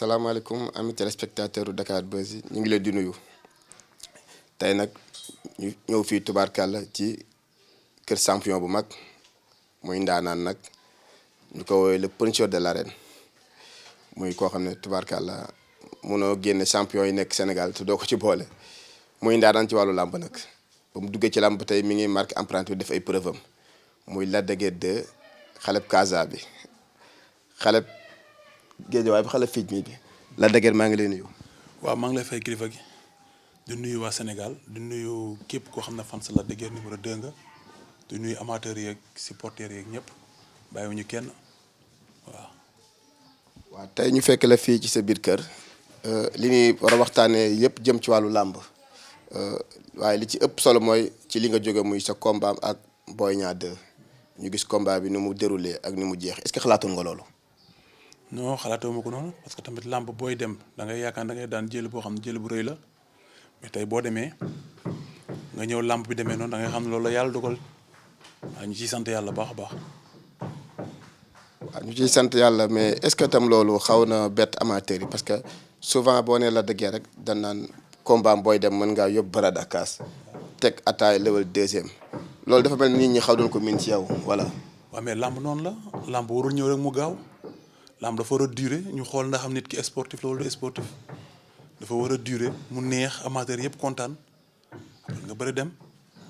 salaamaaleykum amis téléspectateurs Dakar Buzz yi ñu ngi leen di nuyu tey nag ñu ñëw fii tubaarkàlla ci kër champion bu mag muy ndaanaan nag ñu ko woowee le puncheur de l'arène muy koo xam ne tubaarkàlla munoo génne champion yi nekk Sénégal te doo ko ci boole muy ndaanaan ci wàllu làmb nag ba mu duggee ci làmb tey mi ngi marqué empreinte bi def ay preuve am muy Lac de Guiers 2 xaleb Casa bi xaleb Géejawaay bi xale fii bi Lac de Guiers maa ngi lay nuyu. waaw maa ngi lay fay kilifa gi di nuyu waa Sénégal di nuyu képp koo xam ne fan sa Lac de Guiers numéro 2 nga di nuyu amateurs yeeg supporters yeeg ñëpp bàyyiwuñu kenn waaw. waaw tey ñu fekk la fii ci sa biir kër li ñuy war a waxtaanee yëpp jëm ci wàllu làmb waaye li ci ëpp solo mooy ci li nga jóge muy sa combat ak Boy Niang 2 ñu gis combat bi ni mu déroulé ak ni mu jeex est-ce que xalaatoon nga loolu. non xalaatoo ma ko noonu parce que tamit làmb booy dem da ngay yaakaar da ngay daan jël boo xam ne jël bu rëy la mais tey boo demee nga ñëw làmb bi demee noonu da ngay xam ne loolu la yàlla dogal waaw ñu ciy sant yàlla baax a baax. waaw ñu ciy sant yàlla mais est-ce que tam loolu xaw na bett amateur yi parce que souvent boo nee Lac de Guiers rek dañ naan combat booy dem mën ngaa yóbbu barada ak kaas teg ataay level deuxième loolu dafa mel ni nit ñi xaw doon ko miin ci yow voilà. waaw mais làmb noonu la làmb warul ñëw rek mu gaaw. lamb dafa war a durer ñu xool ndax xam nit ki sportif la wala sportif dafa war a durer mu neex amateur yëpp kontaan nga bëri dem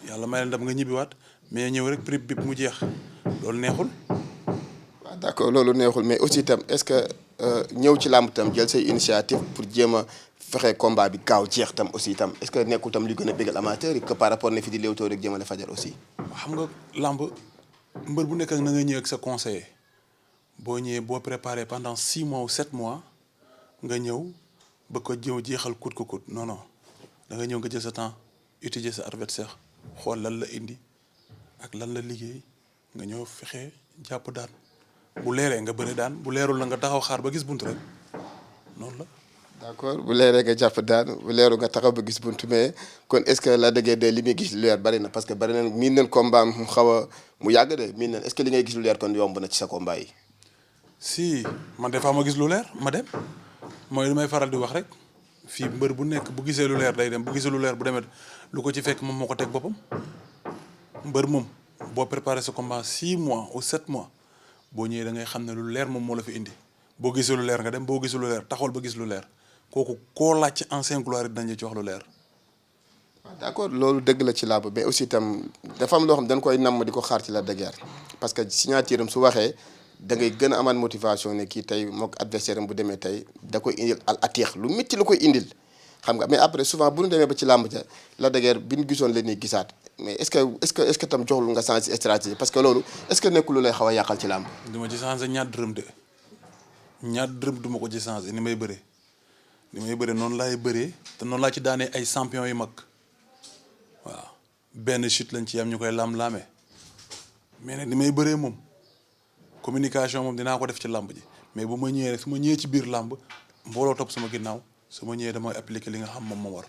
yàlla may la ndam nga ñibbiwaat mais ñëw rek prix bi mu jeex loolu neexul. waaw d'accord loolu neexul mais aussi itam est-ce que ñëw ci làmb tam jël say initiative pour jéem a fexe combat bi gaaw jeex tam aussi itam est-ce que nekkul tam li gën a bégal amateur yi que par rapport ne fi di léewtoo rek jëmale fajar aussi. xam nga làmb mbër bu nekk ak na nga ñëw ak sa conseiller. boo ñëwee boo préparé pendant 6 mois ou 7 mois nga ñëw ba ko jëw jeexal kut ko kut non non da nga ñëw nga jël sa temps utiliser sa adversaire xool lan la indi ak lan la liggéey nga ñëw fexe jàpp daan bu leeree nga bëri daan bu leerul la nga taxaw xaar ba gis buntu rek noonu la. d'accord bu leeree nga jàpp daan bu leerul nga taxaw ba gis buntu mais kon est-ce que Lac de Guiers de li muy gis lu leer bari na parce que bari na miin nañ combat mu xaw a mu yàgg de miin nañ est-ce que li ngay gis lu leer kon yomb na ci sa combat yi. si man des fois ma gis lu leer ma dem mooy li may faral di wax rek fii mbër bu nekk bu gisee lu leer day dem bu gisee lu leer bu demee lu ko ci fekk moom moo ko teg boppam mbër moom boo préparé sa combat 6 mois ou 7 mois boo ñëwee da ngay xam ne lu leer moom moo la fi indi boo gisee lu leer nga dem boo gisee lu leer taxawal ba gis lu leer kooku koo laaj ci ancien gloire dañ la ci wax lu leer. waaw d'accord loolu dëgg la ci làmb mais aussi itam dafa am loo xam dañ koy namm di ko xaar ci Lac de Guiers parce que signature am su waxee. da ngay gën a amaat motivation ne kii tey mook adversaire am bu demee tey da koy indil al atiix lu métti la koy indil xam nga mais après souvent bu ñu demee ba ci làmb ja Lac de Guiers bi ñu gisoon leen ni gisaat mais est-ce que tam joxlu nga changer stratégie parce que loolu est-ce que nekkul lu lay xaw a yàqal ci làmb. du ma ci changer ñaar dërëm du ma ko ci changer ni may bëree noonu laay bëree te noonu laa ci daanee ay champion yu mag waaw benn chute lañ ci am ñu koy lam-laamee mais nag ni may bëree moom. communication moom dinaa ko def ci làmb ji mais bu ma ñëwee rek su ma ñëwee ci biir làmb mbooloo topp sama ginnaaw su ma ñëwee damay appliquer li nga xam moom moo war.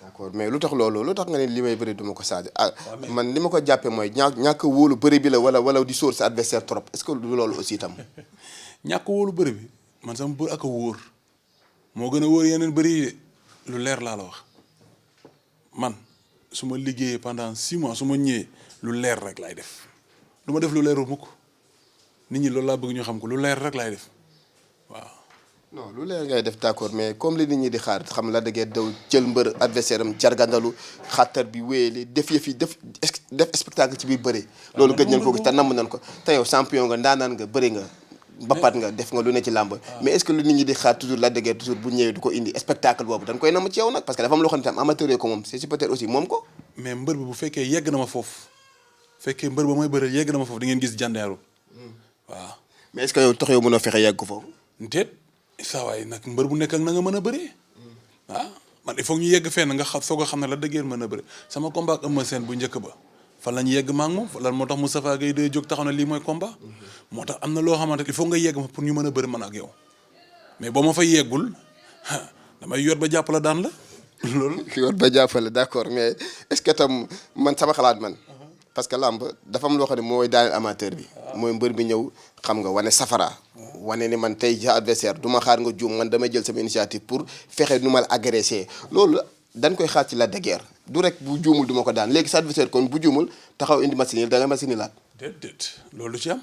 d'accord mais lu tax loolu lu tax nga ne li may bëri du ma ko changer man li ma ko jàppee mooy ñàkk wóolu bëri bi la wala di sóor sa adversaire trop est-ce que loolu aussi itam. ñàkk wóolu bëri bi man sama bër ak a wóor moo gën a wóor yeneen bëri yi lu leer laa la wax man su ma liggéeyee pendant 6 mois su ma ñëwee lu leer rek laay def du ma def lu leerul mukk nit ñi loolu laa bëgg ñu xam ko lu leer rek laay def waaw. non lu leer ngay def d'accord mais comme li nit ñi di xaar xam Lac de Guiers daw jël mbër adversaire am jargandalu xattar bi wéyale def yëf yi def spectacle ci biir bëre. loolu gëj nañ ko gis te namm nañ ko te yow champion nga ndaanaan nga bëri nga. mbapat nga def nga lu ne ci làmb. mais est-ce que lu nit ñi di xaar toujours Lac de Guiers toujours bu ñëwee du ko indi spectacle boobu dañ koy namm ci yow nag parce que dafa am loo xam ne tam amateur ko moom c'est supporter aussi moom ko. mais mbër bi bu fekkee yegg na ma foofu fekkee mbër ba mooy bëre yegg na ma foofu di ngeen gis jandeeru waaw. mais est-ce que yow tax yow mënoo fexe yegg ko foofu. déet saa waay nag mbër bu nekk ak na nga mën a bëree ah man il faut ñu yegg fenn nga soog a xam ne Lac de Guiers mën a bëri sama combat ak Eumeu Sène bu njëkk ba fan lañ yegg maa ngi moom lan moo tax Moustapha Gueye day jóg taxaw na lii mooy combat moo tax am na loo xamante il faut nga yegg ma pour ñu mën a bëri man ak yow mais boo ma fa yeggul damay yor ba jàppala daan la loolu. yor ba jàppale d'accord mais est-ce que tam man sama xalaat man. parce que làmb dafa am loo xam ne mooy daaneel amateur bi. mooy mbër bi ñëw xam nga wane safara wane ni man tey ja adversaire du ma xaar nga juum man damay jël sama initiative pour fexe nu ma la agressé loolu dañ koy xaar ci Lac de Guiers du rek bu juumul du ma ko daan léegi sa adversaire kon bu juumul taxaw indi machine da nga machine laat. déedéet loolu du ci am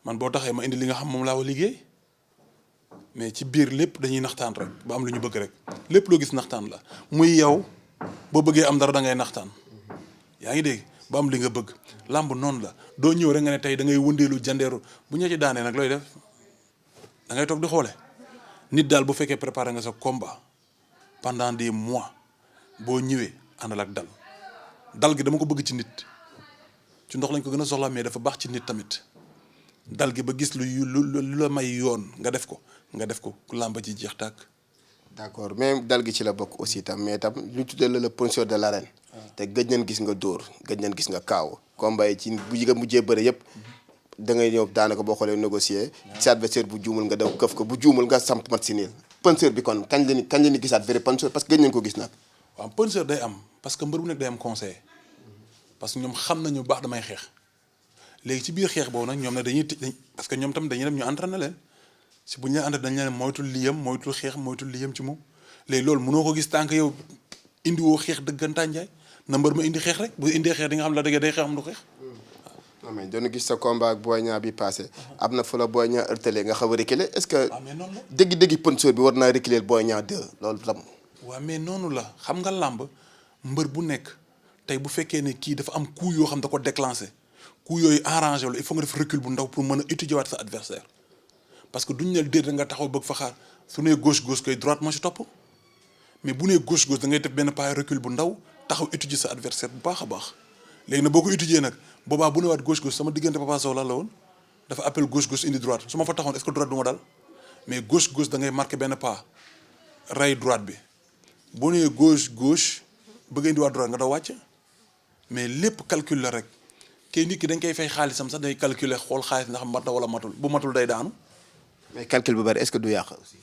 man boo taxee ma indi li nga xam moom laa wa liggéey mais ci biir lépp dañuy naxtaan rek ba am lu ñu bëgg rek lépp loo gis naxtaan la muy yow boo bëggee am dara da ngay naxtaan yaa ngi dégg ba am li nga bëgg làmb noonu la doo ñëw rek nga ne tey da ngay wëndeelu jandeeru bu ñu ci daanee nag looy def da ngay toog di xoole nit daal bu fekkee préparé nga sa combat pendant des mois boo ñëwee àndal ak dal gi dama ko bëgg ci nit ci ndox lañ ko gën a soxla mais dafa baax ci nit tamit dal gi ba gis lu la may yoon nga def ko làmb ji jeex tàkk. d'accord même dal gi ci la bokk aussi tam mais tam lu tuddee la le puncheur de l'arène te gëj nañ gis nga dóor gëj nañ gis nga kaaw combat yi ci bu jigéen mujjee bëre yëpp da ngay ñëw daanaka boo xoolee négocier sa adversaire bu juumul nga daw këf ko bu juumul nga samp mat si niil puncheur bi kon kañ la ni gisaat vrai puncheur parce que gëj nañ ko gis nag. waaw puncheur day am parce que mbër bu nekk day am conseil parce que ñoom xam nañu baax damay xeex léegi ci biir xeex boobu nag ñoom ne dañuy parce que ñoom tam dañuy dem ñu entraîné leen si bu ñu leen entraîné dañu leen moytul liyam moytul xeex moytul liyam ci moom léegi loolu mënoo ko gis tànk yow indiwoo xeex dëggantaan njaay na mbër ma indi xeex rek bu indee xeex di nga xam la dëgg day xeex am du xeex. non mais doon gis sa combat ak Boy Niang bi passé am na fu la Boy Niang heurtelé nga xaw a reculer est-ce que. waaw mais noonu la dëgg-dëgg puncheur bi war naa reculer Boy Niang 2 loolu tam. waaw mais noonu la xam nga làmb mbër bu nekk tey bu fekkee ne kii dafa am coup yoo xam da ko déclenché coup yooyu arrangé wala il faut nga def recul bu ndaw pour mën a étudier waat sa adversaire parce que duñ ne déet nga taxaw bëgg fa xaar su nee gauche koy droite moo ci topp mais bu nee gauche da ngay def benn pas recul bu ndaw taxaw étudier sa adversaire bu baax a baax léegi nag boo ko étudier nag boobaa bu ne waat gauche sama diggante Papa Sow la woon dafa appel gauche indi droite su ma fa taxoon est-ce que droite du ma dal mais gauche da ngay marqué benn pas ray droite bi boo nee gauche bëgg indi waat droite nga daw wàcc mais lépp calcul la rek kay nit ki dañ koy fay xaalisam sax day calculer xool xaalis ndax mat na wala matul bu matul day daanu. mais calcul bu bari est-ce que du yàq aussi.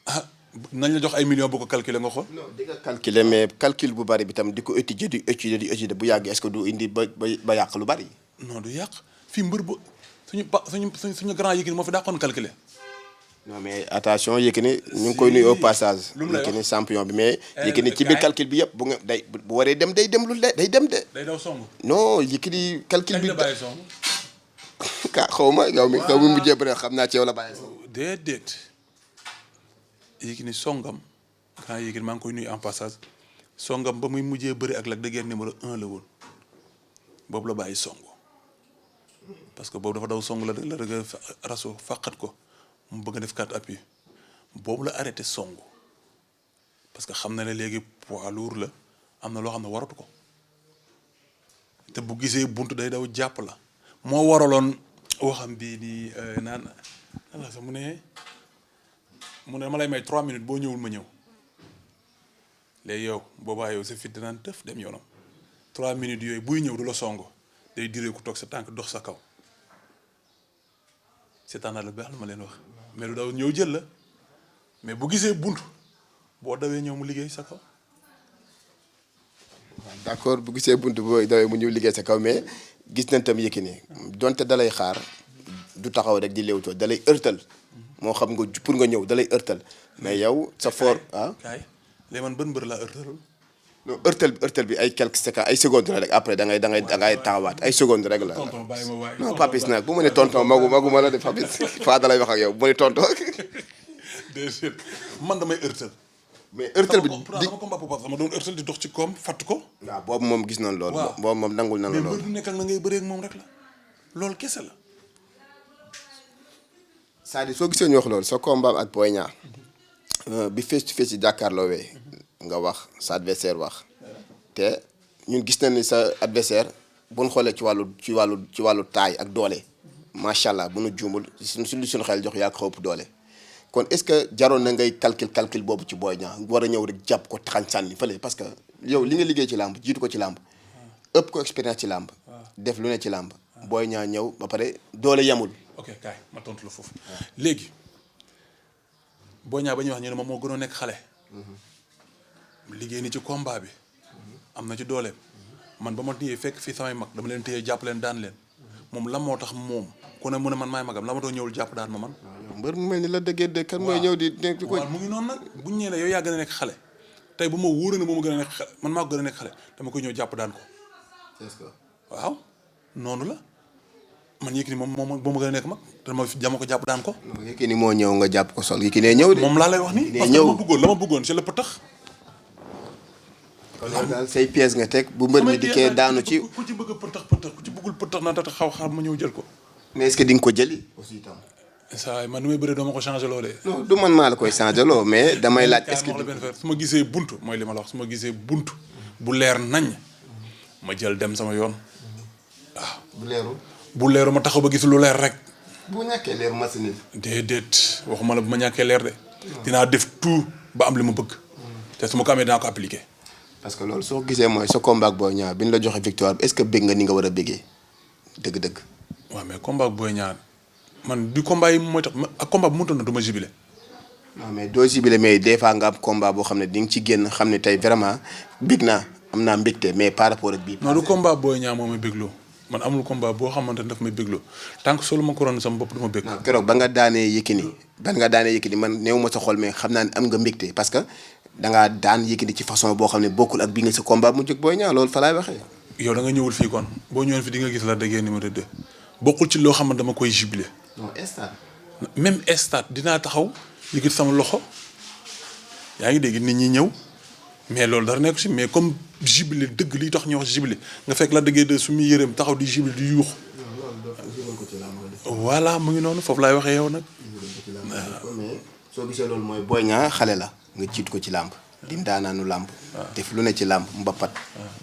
ah nañ la jox ay millions boo ko calculer nga xool. non di nga calculer mais calcul bu bari bi tam di ko étudier bu yàgg est-ce que du indi ba yàq lu bari. non du yàq fii mbër ba suñu grand Yékini moo fi dàqoon calculer. non mais attention Yékini ñu ngi koy nuyu au passage. lu mu lay wax Yékini champion bi mais. Yékini ci biir calcul bi yëpp bu waree dem day dem day dem de. day daw song. non Yékini calcul bi. kañ la bàyyi song. xaw ma yow mi mujjee bëre xam naa ci yow la bàyyi song. déedéet Yékini songam grand Yékini maa ngi koy nuyu en passage songam ba muy mujjee bëri ak Lac de Guiers numéro 1 la woon boobu la bàyyi song parce que boobu dafa daw song la dëgg raso fàqat ko. mu bëgg a def 4 appuis boobu la arrêté song parce que xam na ne léegi poids lourd la am na loo xam ne waratu ko te bu gisee bunt day daw jàpp la moo waraloon waxam bii nii naan ala sax mu ne ma lay may 3 minutes boo ñëwul ma ñëw léegi yow boobaa yow sa fit dinaan tëf dem yoonam 3 minutes yooyu buy ñëw du la song day diree ku toog sa tànk dox sa kaw seetaan la baax la ma leen wax mais lu daw ñëw jël la mais bu gisee bunt boo dawee ñëw mu liggéey sa kaw. d'accord bu gisee bunt boo dawee mu ñëw liggéey sa kaw mais gis nañ tam Yékini donte dalay xaar du taxaw rek di léewtoo dalay ërtal moo xam nga pour nga ñëw dalay ërtal mais yow sa fort kaay léegi man ban mbër laa ërtalul. non ërtal bi ay quelques secondes ay secondes la rek après da ngay taxawaat ay secondes rek la. tonton bàyyi ma waay non Papis nag bu ma ne tonton magu ma la de Papis faa dalay wax ak yow bu ma ne tonton. déedéet man damay ërtal. mais ërtal bi di sama combat Papa sama doon ërtal di dox ci koom fatt ko. waaw boobu moom gis nañ loolu. waaw boobu moom nangul nañ mais loolu. mbër du nekk ak na ngay bëree ak moom rek la loolu kese la. c'est-à-dire soo gisee ñu wax loolu sa combat ak Boy Niang bi face to face yi jàkkaarloowee nga wax sa adversaire wax te ñun gis nañ ni sa adversaire bu ñu xoolee ci wàllu taay ak doole macha allah bu nu juumul suñu xel jox yaa ko ëpp doole kon est-ce que jaroon na ngay calcul boobu ci Boy Niang war a ñëw rek jàpp ko taxañ sànni fële parce que yow li nga liggéey ci làmb jiitu ko ci làmb ëpp ko expérience ci làmb def lu ne ci làmb Boy Niang ñëw ba pare doole yamul. ok kaay ma tontu la foofu léegi Boy Niang ba ñuy wax ñu ne moom moo gënoon nekk xale. liggéey ni ci combat bi am na ci dooleem man ba ma téyee fekk fii samay mag dama leen téyee jàpp leen daan leen moom lan moo tax moom ku ne mu ne man maay magam la ma doon ñëwul jàpp daan ma man. mbër mu mel ni la dëggee dëgg kan mooy ñëw di nekk ko. waaw mu ngi noonu nag bu ñu ñëwee ne yow yaa gën a nekk xale tey bu ma wóoree ne moom a gën a nekk xale man maa ko gën a nekk xale dama koy ñëw jàpp daan ko. waaw noonu la man Yékini moom ma gën a nekk mag dama ko jàpp daan ko. Yékini moo ñëw nga jàpp ko sol Yékini ñëw de. moom laa lay wax ni parce que la ma bëggoon c'est le pëtax. kon daal say pièces nga teg bu mbër mi dikkee daanu ci. ku ci bëgg a pëtax ku ci bëggul pëtax na tax xaw ma ñëw jël ko. mais est-ce que di nga ko jëli aussi itam. saa man ni may bëree doo ma ko changé loolee. non du man maa la koy changé loo mais damay laaj. est-ce que su ma gisee buntu mooy li ma la wax su ma gisee buntu bu leer nañ ma jël dem sama yoon waaw. bu leeru ma taxaw ba gis lu leer rek. bu ñàkkee leer machine yi. déedéet waxuma la bu ma ñàkkee leer de. dinaa def tout ba am li ma bëgg. te su ma ko amee dinaa ko appliqué. parce que loolu soo gisee mooy sa combat ak Boy Niang bi ñu la joxe victoire est-ce que bëgg nga ni nga war a bëggee dëgg-dëgg. waaw mais combat ak Boy Niang man du combat yi mooy tax ak combat bu mu toll du ma jubilé. non mais doo jubilé mais des fois nga am combat boo xam ne di nga ci génn xam ne tey vraiment bëgg naa am naa mbégte mais par rapport ak bii. non du combat Boy Niang moo may bégloo man amul combat boo xamante ne daf may bégloo tant que solo ma couronne sama bopp du ma bég. non keroog ba nga daanee Yékini man néew ma sa xol mais xam naa ne am nga mbégte parce que dangaa daan Yékini ci façon boo xam ne bokkul ak bi nga sa combat mu jóg Boy Niang loolu fa laay waxee. yow da nga ñëwul fii kon boo ñëwoon fi di nga gis la déggee numéro 2 bokkul ci loo xam ne dama koy jubilé. non stade. même stade dinaa taxaw yëkkati sama loxo yaa ngi dégg nit ñi ñëw mais loolu dara nekk si mais comme jubilé dëgg liy tax ñu wax jubilé nga fekk la déggee de su muy yërëm taxaw di jubilé di yuux. voilà mu ngi noonu foofu laay waxee yow nag. mais soo gisee loolu mooy Boy Niang xale la nga jiit ko ci làmb. di daanaanu làmb. def lu ne ci làmb mbapat.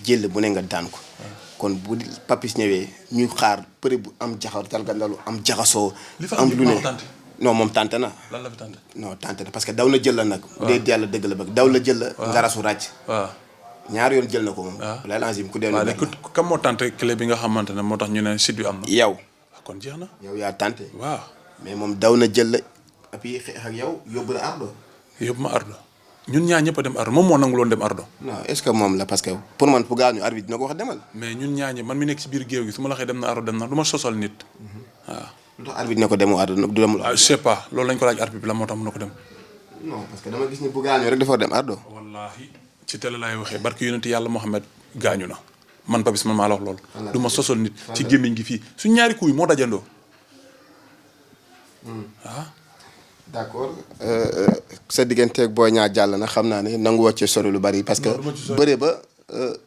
jël bu ne nga daan ko. kon bu Papis ñëwee ñuy xaar përe bu am talgandalu am jaxasoo. am lu ne non moom tànte na. lan la fi tànte. non tànte na parce que daw na jël la nag. bu dee yàlla dëgg la bëgg daw la jël la. nga rasu ràcc. waaw ñaar yoon jël na ko moom. waaw lay lancé ku dee. waaw léegi kam moo tànte clé bi nga xamante ne moo tax ñu ne site bi am na. yow. kon jeex na. yow yaa tànte. waaw mais moom daw na jël la et puis xeex ak yow yóbbu la ardo. yóbbu ma ardo ñun ñaar ñëpp a dem ardo moom moo nanguloon dem ardo. non est-ce que moom la parce que pour man pour gaañu arbitre dina ko wax demal. mais ñun ñaar ñi man mi nekk si biir géew gi su ma la waxee dem na ardo dem na du ma sosal nit. waaw. lu tax arbitre ne ko demu ardo du demul. je sais pas loolu lañ ko laaj arbitre bi la moo tax mën na ko dem. non parce que dama gis ni bu gaañoo rek dafa war dem ardo. wallaahi ci télé laay waxee barki yonenti yàlla Mohamed gaañu na man Papis man maa la wax loolu. du ma sosal nit ci gémmiñ gi fii su ñaari kuy moo dajandoo. ah. d'accord sa digganteeg Boy Niang jàll na xam naa ne nangu wàcce sori lu bari parce que bëre ba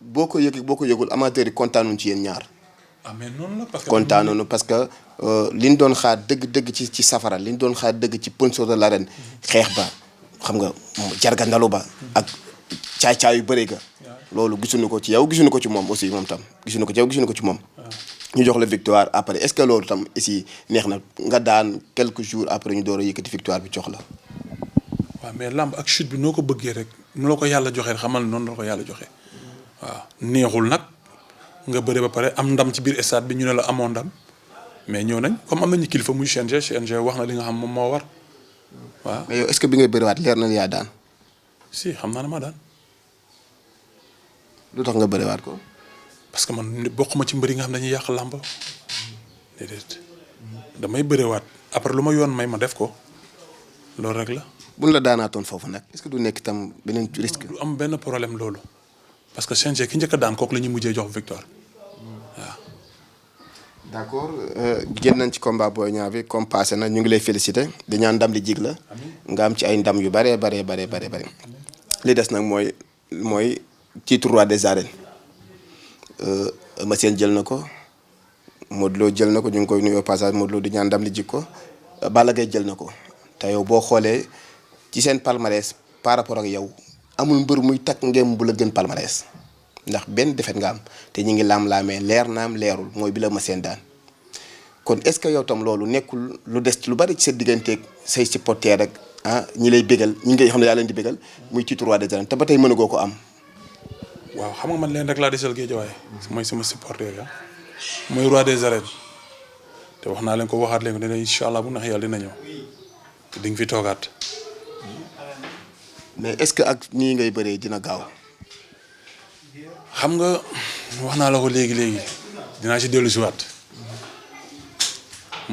boo ko yëgul amateur yi kontaanuñ ci yéen ñaar. ah mais noonu la parce que kontaanuñu parce que liñ doon xaar dëgg ci safara liñ doon xaar dëgg ci sponsor de l'arène xeex ba xam nga jarga ndalu ba ak caay-caay yu bëri ga loolu gisuñu ko ci yow gisuñu ko ci moom aussi moom tam gisuñu ko ci yow gisuñu ko ci moom. ñu jox la victoire après est-ce que loolu tam ici neex na nga daan quelques jours après ñu door a yëkkati victoire bi jox la. waaw mais lamb ak chute bi noo ko bëggee rek nu la ko yàlla joxee xamal noonu la ko yàlla joxee waaw neexul nag nga bëre ba pare am ndam ci biir stade bi ñu ne la amoo ndam mais ñëw nañ comme am nañu kilifa muy CNG wax na li nga xam moom moo war waaw. mais yow est-ce que bi ngay bëriwaat leer na yaa daan. si xam naa ne maa daan. lu tax nga bëriwaat ko. parce que man bokkuma ci mbëri nga xam dañuy yàq làmb déedéet damay bërewaat après lu ma yoon may ma def ko loolu rek la. buñ la daanaatoon foofu nag est-ce que du nekk itam beneen risque. du am benn problème loolu parce que CNG ki njëkk a daan kooku la ñuy mujjee jox victoire waaw. d'accord génn nañ ci combat Boy Niang bi comme passé na ñu ngi lay féliciter di ñaan ndam li jig la nga am ci ay ndam yu bare li des nag mooy titre roi des arènes. Eumeu Sène jël na ko Modou Lo jël na ko ñu ngi koy nuyoo passage Modou Lo di ñaan ndam li jik ko Balla Gaye jël na ko te yow boo xoolee ci seen palmarès par rapport ak yow amul mbër muy takk ngeen bu la gën palmarès ndax benn defet nga am te ñu ngi laam-laamee leer naam leerul mooy bi la Eumeu Sène daan kon est-ce que yow tam loolu nekkul lu des lu bari ci sa digganteeg say supporters rek ñi lay bégal ñi ngay xam ne yaa leen di bégal muy titre roi des arènes te ba tey mën a goo ko am. waaw xam nga man leen rek laa desal Guédiawaye mooy sama supporter ya mooy roi des arènes te wax naa leen ko waxaat leen ko dina incha allah bu nax yàlla dina ñëw te di nga fi toogaat. mais est-ce que ak nii ngay bëree dina gaaw. xam nga wax naa la ko léegi dinaa ci dellu si waat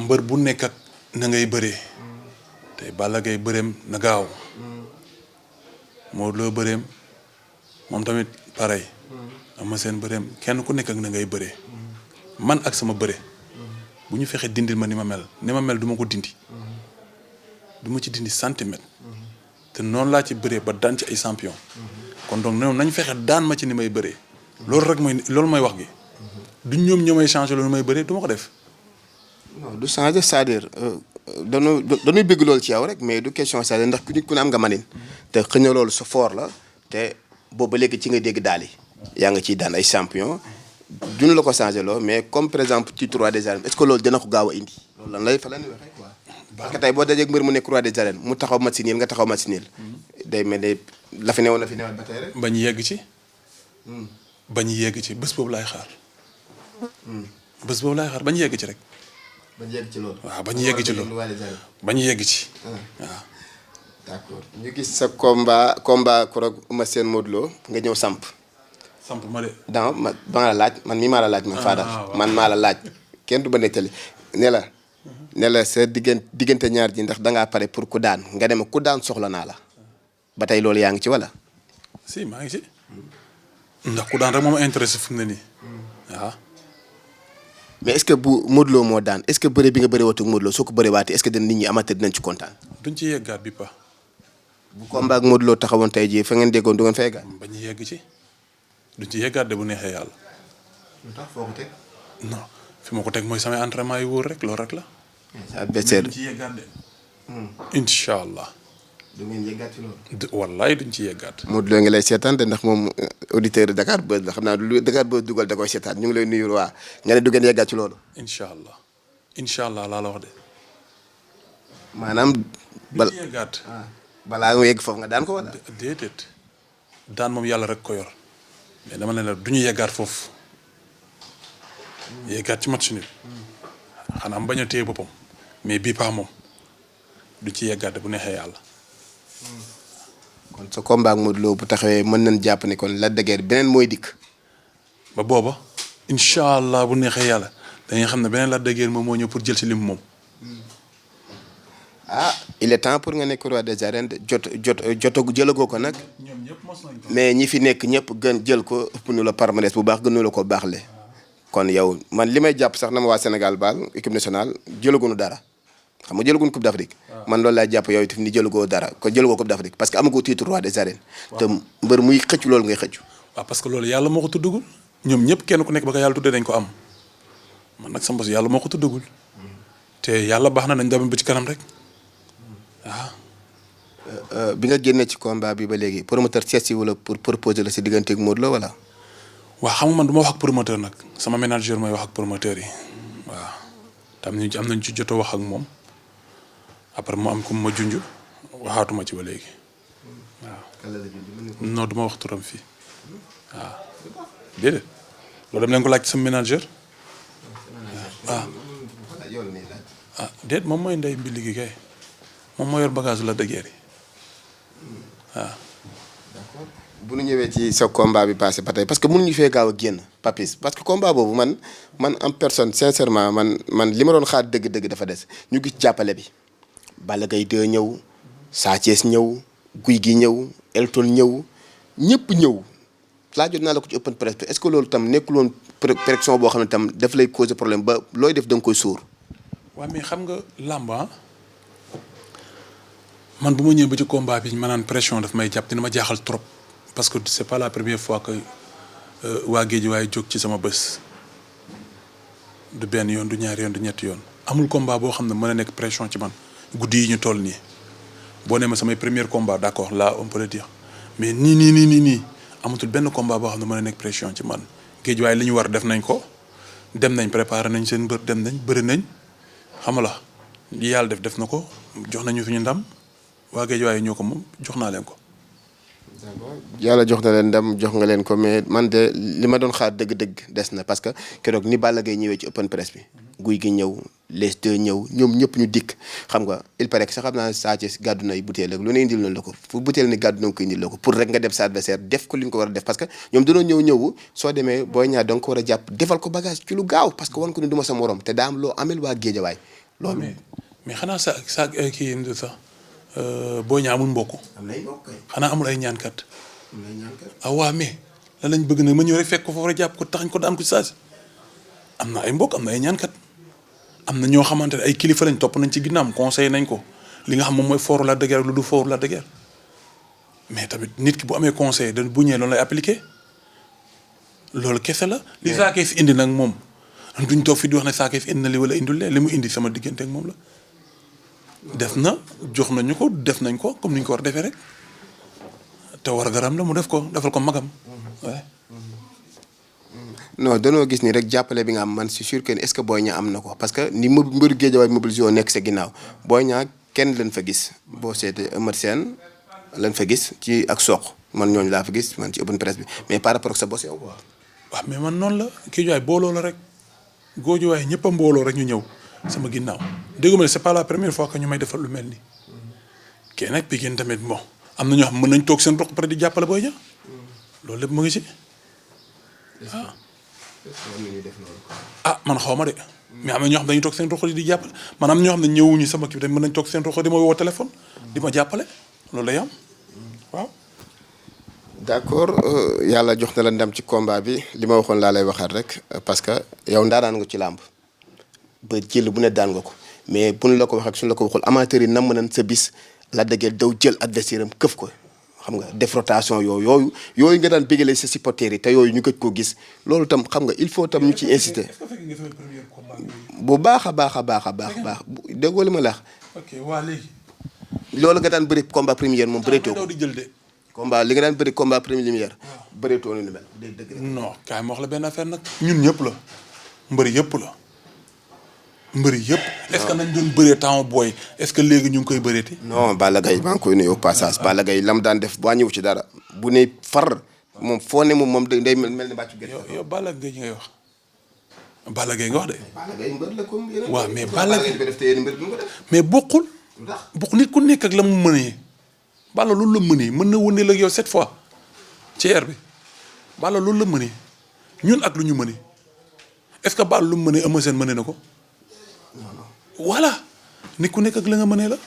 mbër bu nekk ak na ngay bëree tey Balla Gaye bëreem na gaaw Modou Lo bëreem moom tamit pareil Eumeu Sène bëreem kenn ku nekk ak na ngay bëree man ak sama bëre bu ñu fexee dindil ma ni ma mel du ma ko dindi du ma ci dindi centimètre te noonu laa ci bëree ba daan ci ay champion kon donc ñoom nañ fexe daan ma ci ni may bëree loolu mooy wax gi du ñoom ñoo may changé loolu may bëree du ma ko def. non du changé c'est-à-dire dañuy bëgg loolu ci yow rek mais du question c'est-à-dire ndax ku ne am nga manin te xëy na loolu sa fort la te boobu ba léegi ci nga dégg daal yi yaa nga ciy daan ay champion duñu la ko changé loo mais comme par exemple ci roi des arènes est-ce que loolu dina ko gaaw a indi loolu lan lay fa la ñuy waxee quoi. parce que tey boo dajee mbër mu nekk roi des arènes mu taxaw match nul nga taxaw match nul day mel ne la fi newoon na fi newaat ba tey rek. bañ yegg ci. bañ yegg ci bés boobu laay xaar. bés boobu laay xaar bañ yegg ci rek. bañ yegg ci loolu. waaw bañ yegg ci loolu bañ yegg ci. waaw. d'accord ñu gis sa combat koroog Eumeu Sène Modou Lo nga ñëw samp. samp ma de. ba nga la laaj man mii maa la laaj. man Fadal man maa la laaj kenn du ba nettali ne la sa diggante ñaar ji ndax dangaa pare pour ku daan nga dem ku daan soxla naa la ba tey loolu yaa ngi ci wala. si maa ngi ci ndax ku daan rek moom intéressé fu mu ne nii waaw. mais est-ce que bu Modou Lo moo daan est-ce que bëre bi nga bëre waatu Modou Lo soo ko bëree waatee est-ce que nit ñi amateur dinañ ci kontaan. duñ ci yeggaat bi pa bu combat ak Modou Lo taxawoon tey jii fa ngeen déggoon du ngeen fa yeggaat. bañ yegg ci duñ ci yeggaat de bu neexee yàlla. lu tax foo ko teg. non fi ma ko teg mooy samay entraînement yu wóor rek loolu rek la. sa adversaire duñ ci yeggaat de. incha allah. du ngeen yeggaat ci loolu. wallaay duñ ci yeggaat. Modou Lo ngi lay seetaan de ndax moom auditeur Dakar Buzz la xam naa lu Dakar Buzz dugal da koy seetaan ñu ngi lay nuyu waa nga ne du ngeen yeggaat ci loolu. incha allah laa la wax de. maanaam. duñ ci yeggaat. balaa nga yegg foofu nga daan ko wala. déedéet daan moom yàlla rek ko yor mais dama ne la du ñu yeggaat foofu yeggaat ci match nul xanaa am bañ a téye boppam mais bii paa moom du ci yeggaat de bu neexee yàlla. kon sa combat ak Modou Lo bu taxawee mën nañ jàpp ne kon Lac de Guiers beneen mooy dikk. ba booba incha allah bu neexee yàlla dañuy xam ne beneen Lac de Guiers moom moo ñëw pour jël si lim moom. il est temps pour nga nekk roi des arènes jotagu jëlagoo ko nag. ñoom ñëpp mos nañ ko. mais ñi fi nekk ñëpp gën jël ko ëpp nu la palmarès bu baax gënu la ko baaxle. kon yow man li may jàpp sax na ma waa Sénégal baal équipe nationale jëlaguñu dara xam nga jëlaguñu coupe d'Afrique. man loolu laay jàpp yow itam ni jëlagoo dara kon jëlagoo coupe d'Afrique parce que amagoo titre roi des arènes. te mbër muy xëcc loolu ngay xëcc. waaw parce que loolu yàlla moo ko tuddagul ñoom ñëpp kenn ku nekk ba ko yàlla tuddee dañ ko am man nag sama bos yàlla moo ko tuddagul te yàlla baax na nañ dem ba ci kanam rek waaw. bi nga génnee ci combat bi ba léegi promoteur seet si wala pour proposer la si diggante ak Modou Lo wala. waaw xam nga man du ma wax ak promoteur nag sama manager mooy wax ak promoteur yi waaw tam ñu am nañ ci jot a wax ak moom après mu am ku ma junj waxaatuma ci ba léegi waaw. non du ma wax turam fii waaw déedéet loolu dem leen ko laaj ci sama manager waaw. Déet moom mooy ndey mbi liggéey kay moom moo yor bagage la dëggeer yi waaw. d'accord bu ñu ñëwee ci sa combat bi passé ba tey parce que mënuñu fee gaaw a génn Papis parce que combat boobu man en personne sincèrement man li ma doon xaar dëgg-dëgg dafa des ñu gis jàppale bi. Balla Gaye 2 ñëw Sa Thiès ñëw Gouye Gui ñëw Elton ñëw ñëpp ñëw laajoon naa la ko ci open press est-ce que loolu tam nekkul woon pression boo xam ne tam daf lay causer problème ba looy def da nga koy sóor. waaw mais xam nga làmb man bu ma ñëwee ba ci combat bi ma naan pression daf may jàpp dina ma jaaxal trop parce que c'est pas la première fois que waa Guédiawaye jóg ci sama bés du benn yoon du ñaari yoon du ñetti yoon amul combat boo xam ne mën a nekk pression ci man guddi yi ñu toll nii boo nee ma samay premier combat d'accord là on peut le dire mais nii amatul benn combat boo xam ne mën a nekk pression ci man Guédiawaye li ñu war def nañ ko dem nañ préparer nañ seen mbër dem nañ bëri nañ xam nga la li yàlla def na ko jox nañu suñu ndam waa Guédiawaye ñoo ko moom jox naa leen ko. d'accord yàlla jox na leen ndam jox nga leen ko mais man de li ma doon xaar dëgg-dëgg des na parce que keroog ni Balla Gaye ñëwee ci open press bi. Gouye Gui ñëw les deux ñëw ñoom ñëpp ñu dikk xam nga il paraît que sax xam naa Sa Thiès gàddu na ay butéel ak lu ne indil na la ko fu butéel ni gàddu na ko indil la ko pour rek nga dem sa adversaire def ko li nga ko war a def parce que ñoom dañoo ñëw soo demee Boy Niang donc ko war a jàpp defal ko bagage ci lu gaaw parce que wan ko ne du ma sa morom te daa am loo amel waa Guédiawaye loolu. mais xanaa sa kii yëngu sax boo ñaa amul mbokk. am nay mbokk kay. xanaa amul ay ñaankat. am nay ñaankat. ah waa mais lan lañ bëgg nag ma ñëw rek fekk ko foofu rek jàpp ko taxañ ko daan ko ci saasi am na ay mbokk am na ay ñaankat am na ñoo xamante ne ay kilifa lañ topp nañ ci ginnaam conseil nañ ko li nga xam moom mooy fooru la de guerre lu du fooru la de guerre mais tamit nit ki bu amee conseil da bu ñëwee loolu lay appliqué loolu kese la. li saa kee fi indi nag moom duñ toog fi di wax ne saa kee fi indi na li wala indul lee li mu indi sama diggante ak moom la. def na jox nañu ko def nañ ko comme ni ñu ko war a defee rek te war garam la mu def ko defal ko magam. waaye. non danoo gis ni rek jàppale bi nga am man c'est sûr que est-ce que Boy Niang am na ko parce que ni mbëru Guédiawaye mobilisé yoo nekk sa ginnaaw Boy Niang kenn lañ fa gis boo seetee Eumeu Sène lañ fa gis ci ak Sokh man ñooñu laa fa gis man ci open presse bi mais par rapport ak sa bos yow quoi. waaw mais man noonu la Guédiawaye booloo la rek Guédiawaye ñëpp a mbooloo rek ñu ñëw sama ginnaaw déggu ma ne c'est pas la première fois que ñu may defal lu mel nii kenn nag Pikine tamit bon am na ñoo xam mën nañ toog seen roq pare di jàppale Boy Niang loolu lépp mu ngi si man xaw ma de mais am na ñoo xam dañuy toog seen roq di jàppale man am na ñoo xam ne ñëwuñu sama kii tamit mën nañ toog seen roq di ma woo téléphone di ma jàppale loolu lay am waaw. d'accord yàlla jox na la ndam ci combat bi li ma waxoon laa lay waxaat rek parce que yow ndaanaan nga ci làmb ba jël bu ne daan nga ko mais buñ la ko wax ak suñ la ko waxul amateur yi namm nañ sa bis la dëggee daw jël adversaire am këf ko xam nga def rotation yooyu nga daan bégalee sa supporters yi te yooyu ñu gëj koo gis loolu tam xam nga il faut tam ñu ci inciter bu baax a baax déggoo li ma la wax. ok waa léegi. loolu nga daan bëri combat première moom bëreetoo ko di jël de. combat li nga daan bëri combat première bëreetoo ni mel. non kaay ma wax la benn affaire nag ñun ñëpp la mbëri yëpp la. mbëri yëpp. est-ce que nañ doon bëree temps booy est-ce que léegi ñu ngi koy bëreeti. non Balla Gaye maa ngi koy nuyu au passage. Balla Gaye lam daan def waa ñëw ci dara bu ne far moom foo ne moom day mel ni bàccu gerte. yow Balla Gaye ngay wax Balla Gaye nga wax de. Balla Gaye mbër la comme yeneen. waaw mais Balla Gaye ko def te yéen mbër bi nga ko def. mais bokkul. nit ku nekk ak la mu mënee. Balla loolu la mënee mën na wëndeel ak yow 7 fois ci air bi Balla loolu la mënee ñun ak lu ñu mënee est-ce que Balla lu mu mënee Eumeu Sène mënee na ko. voilà nit ku nekk ak la nga mënee la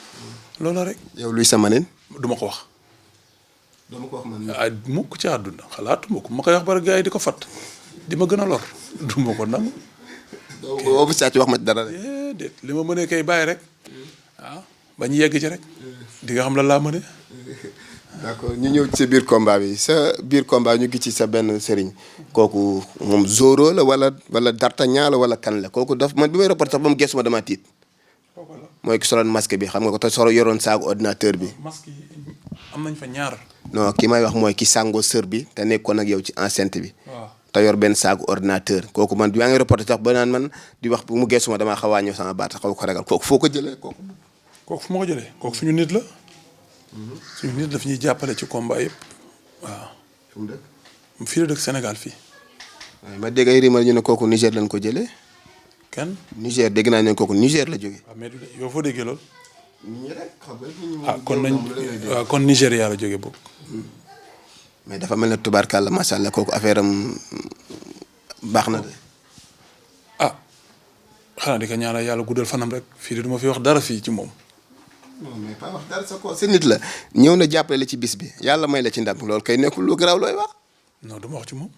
loola rek. yow luy sa maneen. du ma ko wax. dama ko wax man. mukk ci àdduna xalaatuma ko ma koy wax bari gars yi di ko fat di ma gën a lor du ma ko nangu. boobu saa ci wax ma ci dara de. déet li ma mënee kay bàyyi rek waaw bañ yegg ci rek di nga xam la laa mënee. d'accord ñu ñëw ci sa biir combat bi sa biir combat ñu gis ci sa benn sëriñ kooku moom Zoro la wala D'Artagnan la wala kan la kooku daf man bi may reporté sax ba mu gëstu ma damaa tiit. mooy ki soloon masque bi xam nga ko te solo yoroon saagu ordinateur bi. masque yi am nañ fa ñaar. non ki may wax mooy ki sàngoo sër bi te nekkoon ak yow ci enceinte bi. waaw te yor benn saagu ordinateur kooku man yaa ngi reporté sax ba naan man di wax bu mu gëstu ma damaa xaw a ñëw sama baat xaw ko ragal kooku foo ko jëlee kooku. kooku fu ma ko jëlee kooku suñu nit la. suñu nit daf ñuy jàppale ci combat yëpp waaw. fu mu dëkk. fii la dëkk Sénégal fii. waaye ma dégg ay rumeur ñu ne kooku Niger lañ ko jëlee. kenn. Niger dégg naa ne kooku Niger la jógee. waaw mais yow foo déggee lool. kon nañ waaw kon Nigéria la jógee boobu. mais dafa mel ne tubaarkàlla macha allah kooku affaire am baax na de. xanaa di ko ñaanal yàlla guddal fanam rek fii de du ma fi wax dara fii ci moom. non mais pas wax dara sa nit la ñëw na jàppale la ci bis bi yàlla may la ci ndam loolu kay nekkul lu garaaw looy wax. non du ma wax ci moom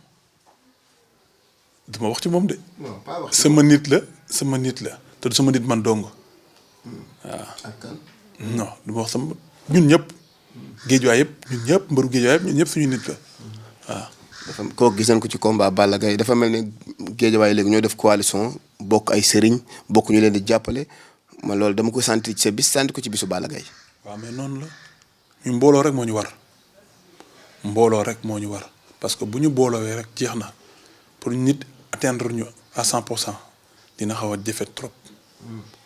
du ma wax ci moom de. non pas wax sama nit la te du sama nit man dong. waaw. ak kan. non du ma wax sama ñun ñëpp. géejuwaay yëpp ñun ñëpp mbaru géejuwaay yëpp ñun ñëpp suñu nit la waaw. dafa kooku gis nañ ko ci combat Balla Gaye dafa mel ni géejawaay léegi ñoo def coalition bokk ay sëriñ bokk ñu leen di jàppale man loolu dama ko sentir ci sa bis sentir ko ci bisu Balla Gaye. waaw mais noonu la ñu mbooloo rek moo ñu war mbooloo rek moo ñu war parce que bu ñu booloowee rek jeex na pour nit atteindre ñu à 100% dina xaw a jafe trop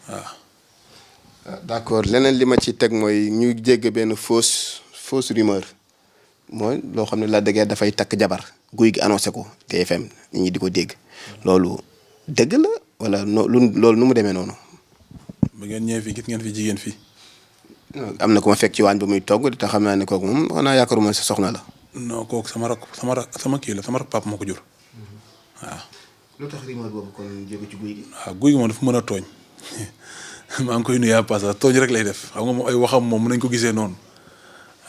waaw. d'accord leneen li ma ci teg mooy ñu jégg benn fausse rumeur mooy loo xam ne Lac de Guiers dafay takk jabar guy gi annoncé ko TFM nit ñi di ko dégg loolu dëgg la wala loolu nu mu demee noonu. ba ngeen ñëwee fii gis ngeen fi jigéen fii. am na ku ma fekk ci waañ ba muy togg te xam naa ne kooku moom xanaa yaakaaruma sa soxna la. non kooku sama kii la sama rak papa moo ko jur waaw. lu tax rumeur boobu kon jóge ci guy gi. waaw guy gi moom dafa mën a tooñ maa ngi koy nuyu à passage tooñ rek lay def xam nga moom ay waxam moom mën nañ ko gisee noonu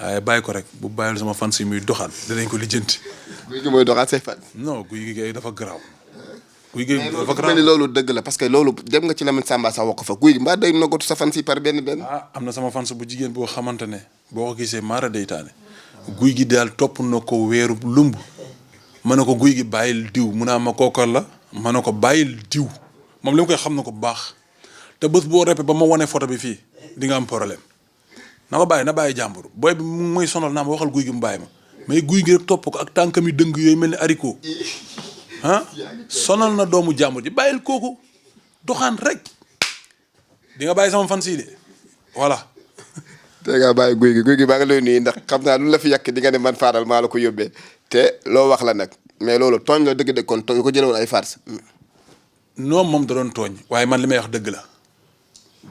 waaye bàyyi ko rek bu bàyyil sama fan si muy doxaan dinañ ko lijjanti. guy gi mooy doxaat say fan. non guy gi kay dafa garaaw. guy gi dafa dafa garaaw mel ni loolu dëgg la parce que loolu dem nga ci Lamine Samba sax wax ko fa guy gi mbaa day noggatu sa fan si par benn benn. am na sama fans bu jigéen boo xamante ne boo ko gisee maara deytaane guy gi daal topp na ko weeru lumb ma ne ko guy gi bàyyil diw mu naa ma kookal la ma ne ko bàyyil diw moom li ma koy xam na ko bu baax te bés boo reppe ba ma wane photo bi fii di nga am problème na ko bàyyi na bàyyi jàmbur booy bi muy sonal naa ma waxal guy gi mu bàyyi ma mais guy gi rek topp ko ak tànkam yi dëng yooyu mel ni haricot sonal na doomu jàmbur ji bàyyil kooku doxaan rek di nga bàyyi sama fan sii de voilà. te nga bàyyi guy gi baa nga lay nuyu ndax xam naa lu la fi yàq di nga ne man Fadal maa la ko yóbbee te loo wax la nag mais loolu tooñ la dëgg-dëgg kon tooñ ko jëlewoon ay farce. non moom da doon tooñ waaye man li may wax dëgg la.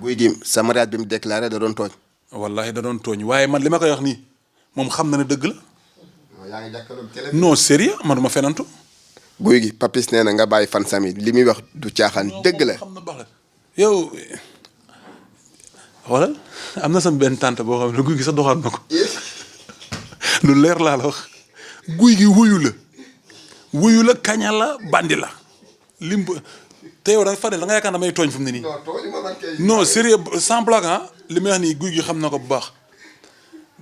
guy gi sa mariage bi mu déclaré da doon tooñ. wallahi da doon tooñ waaye man li ma koy wax nii moom xam na ne dëgg la. yaa ngi jàkkaarloog télé. non sérieux manuma fenantu. guy gi Papis nee na nga bàyyi fan sami li muy wax du caaxaan dëgg la. xam na baax la yow xoolal am na sama benn tante boo xam ne guy gi sax doxaat na ko lu leer laa la wax guy gi wuyu la kaña la bandi la lim te yow da nga Fadel da nga yaakaar damay tooñ fu mu ne nii. non sérieux sans blague li may wax nii guy gi xam na ko bu baax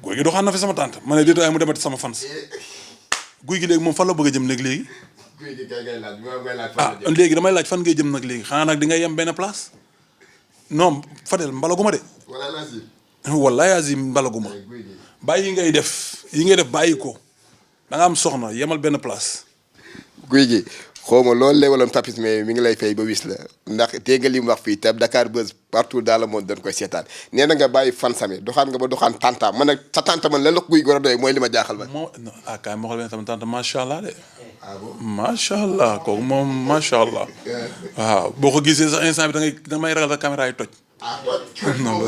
guy gi doxaan na fi sama tante ma ne déet waaye mu demati sama fans guy gi léegi moom fan la bëgg a jëm léegi. guy gi kay ngay laaj léegi damay laaj fan ngay jëm nag léegi xanaa nag di ngay yem benn place non Fadel mbalaguma de. wallaay azim mbalaguma bàyyi yi ngay def bàyyi ko da nga am soxna yemal benn place. guy gi xaw ma loolu lay waloon Papis mais mi ngi lay fay ba wis la ndax tey nga li mu wax fii te Dakar Buzz partout dans le monde dañ koy seetaan nee na nga bàyyi fan sami doxaan nga ba doxaan tanta man nag sa tanta man lan la guy gi war a doy mooy li ma jaaxal man. kaay ma xool benn sama tante macha allah de. macha allah kooku moom macha allah. waaw boo ko gisee sax instant bi da may ragal sa caméra yi toj. non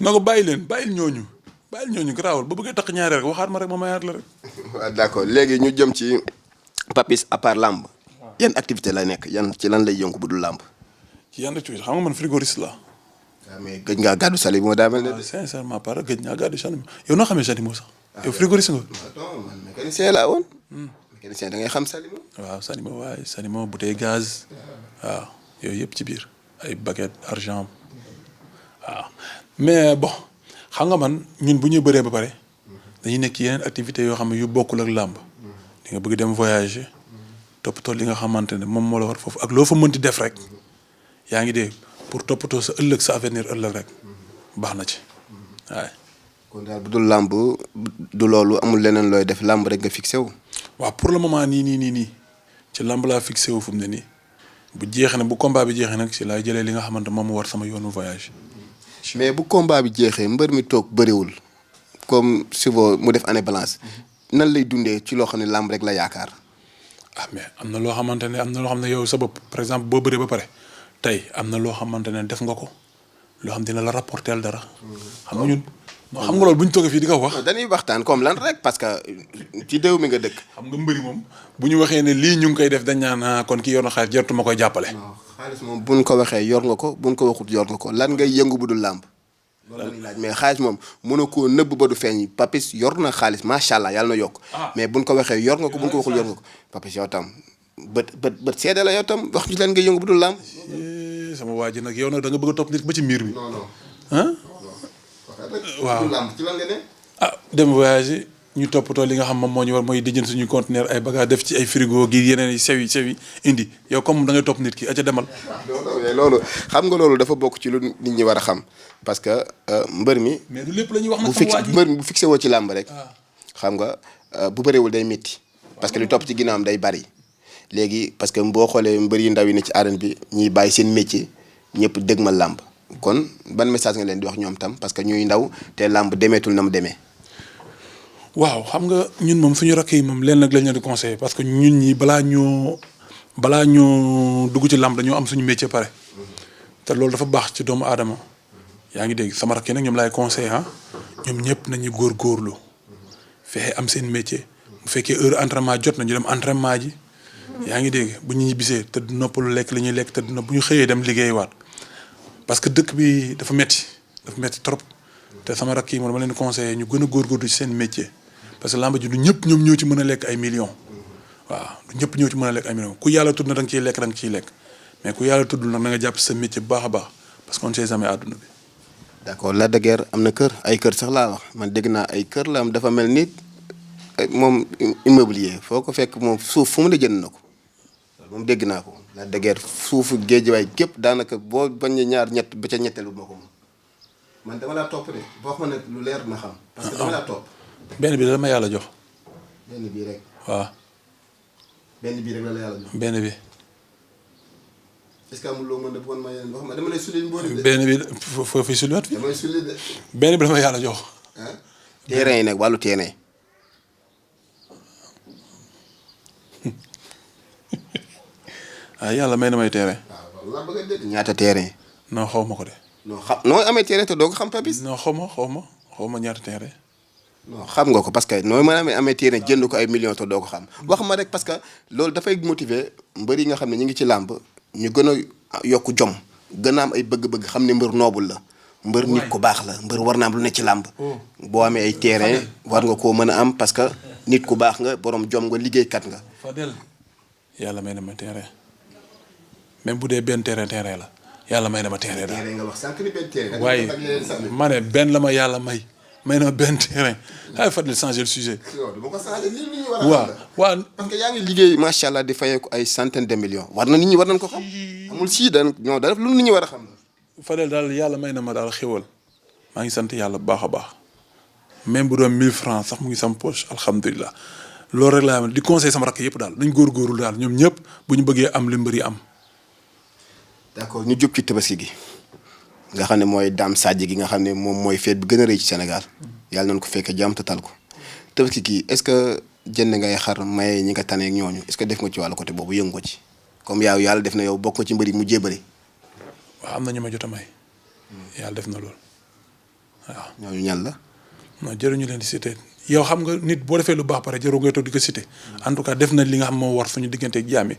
na ko bàyyil ñooñu garaawul ba bëggee takk ñaari rek waxaat ma rek ma mayaat la rek. waaw d'accord léegi ñu jëm ci Papis à part làmb. yan activité lay nekk ci lan lay yëngu bu dul làmb. ci yan activité xam nga man frigoriste la. waaw mais gëj ngaa gàddu sali moo daa mel ne. sincèrement par gëj naa gàddu sali yow noo xamee sali moo sax. yow frigoriste nga. non man mécanicien laa woon. mécanicien da ngay xam sali mo. waaw sali mo bouteille gaz. waaw yooyu yëpp ci biir ay baguette argent waaw mais bon. xam nga man ñun bu ñu bëree ba pare dañuy nekk yeneen activités yoo xam ne yu bokkul ak làmb di nga bëgg dem voyager toppatoo li nga xamante ne moom moo la war foofu ak loo fa mënti def rek yaa ngi dégg pour toppatoo sa ëllëg sa avenir ëllëg rek baax na ci waaye. kon daal bu dul làmb du loolu amul leneen looy def làmb rek nga fixé wu. waaw pour le moment nii ci làmb laa fixé wu fu mu ne nii bu jeexee nag bu combat bi jeexee nag si laay jëlee li nga xamante moom moo war sama yoonu voyage. mais bu combat bi jeexee mbër mi toog bëriwul comme souvent mu def année balance nan lay dundee ci loo xam ne làmb rek la yaakaar. mais am na loo xamante ne yow sa bopp par exemple boo bëree ba pare tey am na loo xamante ne def nga ko loo xam dina la rapporter dara. xam nga ñun xam nga loolu bu ñu toogee fii di ko wax. dañuy waxtaan comme lan rek parce que ci déew mi nga dëkk. xam nga mbëri moom bu ñu waxee ne lii ñu ngi koy def dañ naan kon kii yor na xaalis jartu ma koy jàppale. xaalis moom buñ ko waxee yor nga ko buñ ko waxut yor nga ko lan ngay yëngu bu dul làmb. loolu la ñuy laaj mais xaalis moom mënoo koo nëbb ba du feeñ Papis yor na xaalis macha allah yàlla na yokk. mais buñ ko waxee yor nga ko buñ ko waxul yor nga ko Papis yow tam bët seede la yow tam wax ñu lan ngay yëngu bu dul làmb. sama waa ji nag yow nag da nga bëgg a topp nit ba ci miir bi. non waaw ci lan nga ne. dem voyage ñu toppatoo li nga xam moom moo ñu war mooy dijjën suñu conteneur ay bagage def ci ay frigo gi yeneen yi sew yi indi yow comme da ngay topp nit ki aca demal. loolu xam nga loolu dafa bokk ci lu nit ñi war a xam parce que mbër mi. mais du lépp la ñuy wax nag sama waa ji mbër mi bu fixé woo ci làmb rek. xam nga bu bëriwul day métti parce que li topp ci ginnaawam day bari léegi parce que boo xoolee mbër yi ndaw yi ne ci arène bi ñuy bàyyi seen métier ñëpp dëgmal làmb kon ban message nga leen di wax ñoom tam parce que ñuy ndaw te làmb demeetul na mu demee. waaw xam nga ñun moom suñu rakk yi moom leen nag lañ leen di conseillé parce que ñun ñi balaa ñoo dugg ci làmb dañoo am suñu métier pare te loolu dafa baax ci doomu aadama yaa ngi dégg sama rakk yi nag ñoom laay conseillé ñoom ñëpp nañu góorgóorlu fexe am seen métier bu fekkee heure entraînement jot na ñu dem entraînement ji yaa ngi dégg bu ñu ñibbisee te du noppalu lekk li ñuy lekk te bu ñu xëyee dem liggéeywaat parce que dëkk bi dafa metti trop te sama rakk yi moom dama leen conseillé ñu gën a góorgóorlu ci seen métier parce que làmb ji du ñëpp ñoom ñoo ci mën a lekk ay millions waaw du ñëpp ñoo ci mën a lekk ay millions ku yàlla tudd na da nga ciy lekk da nga ciy lekk mais ku yàlla tuddul nag na nga jàpp sa métier bu baax a baax parce qu'on ne sait jamais àdduna bi. d'accord Lac de Guiers am na kër ay kër sax laa wax man dégg naa ay kër la am dafa mel ni moom immobilier foo ko fekk moom suuf fu mu ne jënd na ko moom dégg naa ko Lac de Guiers suufu géejewaay képp daanaka boo bañ a ñaar ñett ba ca ñetteelu ma ko moom man dama laa topp de boo xam ne lu leer na xam. parce que dama laa topp. benn bi dama yàlla jox. benn bii rek. waaw. benn bii rek la yàlla jox. benn bi. est-ce que amul loo mën a bon ma yéen wax ma dama lay sulli mboori de. benn bi foofu sulliwaat fi. damay sulli de. benn bi dama yàlla jox. terrain yi nag wàllu terrain. yàlla may na may terrain. waaw la bëgg a dégg ñaata terrain. non xaw ma ko de. non xam noo amee terrain te doo ko xam Papis. non xaw ma ñaata terrain. non xam nga ko parce que nooy mën a amee terrain jënd ko ay millions te doo ko xam wax ma rek parce que loolu dafay motiver mbër yi nga xam ne ñu ngi ci làmb ñu gën a yokk jom gën a am ay bëgg-bëgg xam ne mbër noobul la mbër nit ku baax la mbër war na am lu ne ci làmb boo amee ay terrain war nga koo mën a am parce que nit ku baax nga borom jom nga liggéeykat nga. Fadel yàlla may na ma terrain même bu dee benn terrain la yàlla may na ma terrain daal. nga wax sànq ni benn terrain. waaye ma ne benn la ma yàlla may na ma benn terrain ay Fadel changer le sujet. dama ko changer nit ñi war a xam. waaw parce que yaa ngi liggéey macha allah di fayeeku ay centaine de millions war na nit ñi war nañ ko xam. amul sii daan ñoo dara lu nit ñi war a xam. Fadel daal yàlla may na ma daal xéwal maa ngi sant yàlla bu baax a baax même bu doon 1000 francs sax mu ngi sama poche alhamdulilah loolu rek laa am di conseil sama rakk yëpp daal nañ góorgóorlu daal ñoom ñëpp bu ñu bëggee am li mbër yi am. d'accord ñu jub ci tabaski gi nga xam ne mooy Dame Sadji gi nga xam ne moom mooy fête bi gën a rëy ci Sénégal yàlla nañ ko fekkee jàmm te tal ko tabaski gi est-ce que jënd ngay xar maye ñi nga tane ak ñooñu est-ce que def nga ci wàllu côté boobu yëngu ko ci comme yow yàlla def na yow bokk ci mbër yi mu jébale. waaw am na ñu ma jot a may yàlla def na loolu waaw. ñooñu ñan la. non jëruñu leen di cité yow xam nga nit boo defee lu baax pare jëru ngay toog di ko cité en tout cas def na li nga xam moo war suñu diggante ak jaam yi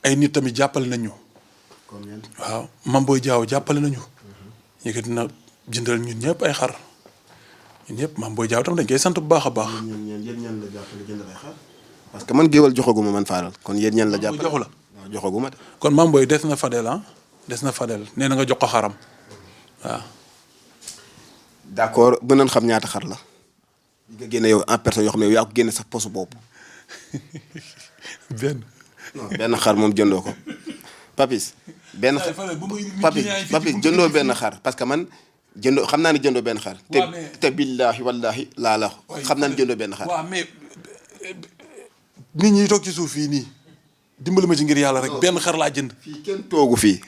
ay nit tamit jàppale nañ ñu. waaw Mame Boye Diao jàppale nañu. yëkkati na jëndal ñun ñëpp ay xar ñun ñëpp Mame Boye Diao tam dañ koy sant bu baax a baax. yéen ñan la jàppale jëndal ay xar. parce que man géwal joxaguma man faaral kon yéen ñan la jàppale joxu la waaw joxaguma de. kon Mame Boye des na Fadel des na Fadel nee na nga jox ko xaram waaw. d'accord mën nañ xam ñaata xar la. li nga génne yow en personne yoo xam ne yow yaa ko génne sax posu boobu. benn. non benn xar moom jëndoo ko Papis. benn xar Papis jëndoo benn xar parce que man jëndoo xam naa ne jëndoo benn xar. te billaahi wallaahi laa la xam naa ne jëndoo benn xar. waaw mais nit ñi toog ci suuf fii nii dimbali ma ci ngir yàlla rek benn xar laa jënd. fii kenn toogu fii.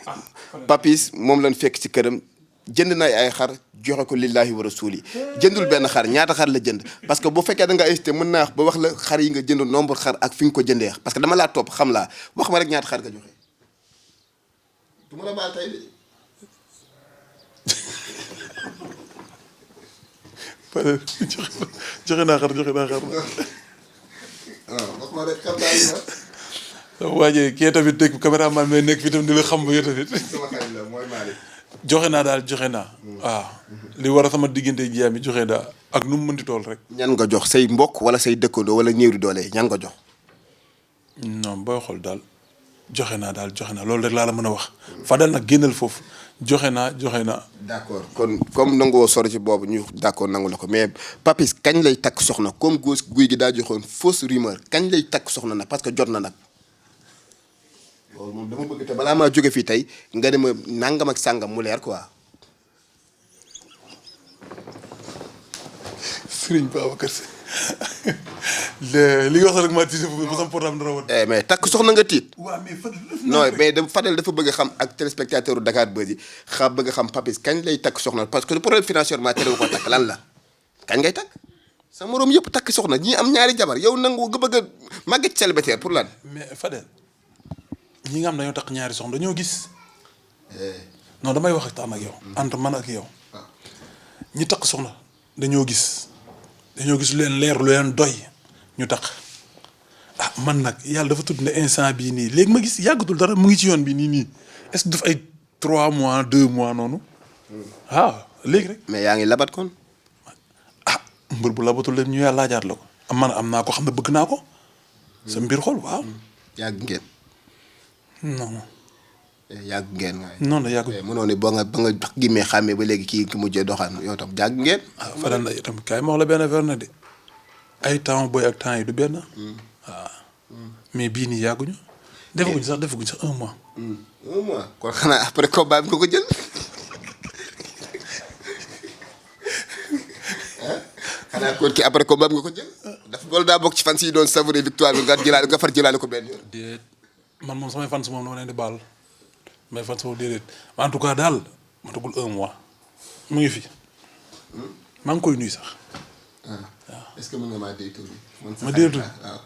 Papis moom lañ fekk ci këram jënd na ay xar joxe ko lillaahi wa rasuuli jëndul benn xar ñaata xar la jënd parce que bu fekkee da nga hésité mën naa wax ba wax la xar yi nga jënd nombre xar ak fi nga ko jëndee parce que dama laa topp xam laa wax ma rek ñaata xar nga joxe. du ma la baal tey de. joxe naa xar. wax ma rek xam naa waaye kii tamit dégg caméraman may nekk fi tam di la xam ba yow tamit. sama xarit la mooy Malick. joxe naa daal joxe naa. waaw li war a sama diggante jiyaam yi joxe naa ak nu mu mënti tool rek. ñan nga jox say mbokk wala say dëkkandoo wala néew di doole ñan nga jox. non booy xool daal joxe naa loolu rek laa la mën a wax. Fadel nag génnal foofu joxe naa. d'accord kon comme nangoo sori ci boobu ñu d'accord nangu la ko mais Papis kañ lay takk soxna comme góos guy gi daa joxoon fausse rumeur kañ lay takk soxna nag parce que jot na nag. loolu moom dama bëgg te balaa maa jóge fii tey nga dem nangam ak sàngam mu leer quoi. Serigne Babacar Sy li nga wax rek maa tiit ba sama portable dara woon. mais takk soxna nga tiit. waaw mais Fadel non mais Fadel dafa bëgg a xam ak téléspectateur u Dakar Buzz yi bëgg a xam Papis kañ lay takk soxna parce que le problème financièrement terewu ko takk lan la kañ ngay takk sa moroom yëpp takk soxna ñii am ñaari jabar yow nangu nga bëgg a màgget célibataire pour lan. mais Fadel ñi nga xam dañoo takk ñaari soxna dañoo gis. non damay wax ak yow. entre man ak yow. ñi takk soxna dañoo gis lu leen leer lu leen doy ñu takk ah man nag yàlla dafa tudd ne instant bii nii léegi ma gis yàggatul dara mu ngi ci yoon bi nii est-ce que daf ay 3 mois 2 mois noonu ah léegi rek. mais yaa ngi labat kon. ah mbër bu labatul leen ñu yàlla laajaat la ko man am naa ko xam ne bëgg naa ko. sa mbir xol waaw. yàgg ngeen. non. yàgg ngeen waaye. non la yàggu. mënoo ne ba nga gimmee xàmmee ba léegi kii ki mujjee doxaan yow tam yàgg ngeen. ah Fadel na itam kaay ma wax la benn affaire na de ay temps booy ak temps yi du benn. waaw mais bii nii yàgguñu. defaguñ sax 1 mois. 1 mois kon xanaa après combat bi nga ko jël. xanaa kon ki après combat bi nga ko jël. dafa loolu daa bokk ci fan si doon savourer victoire bi nga far jëlaale ko benn yoon. déet man moom samay fans moom dama leen di baal may fans moom déedéet en tout cas daal matagul 1 mois mu ngi fi maa ngi koy nuyu sax. waaw est-ce que mën nga maa dégg tur bi. ma dégg tur waaw.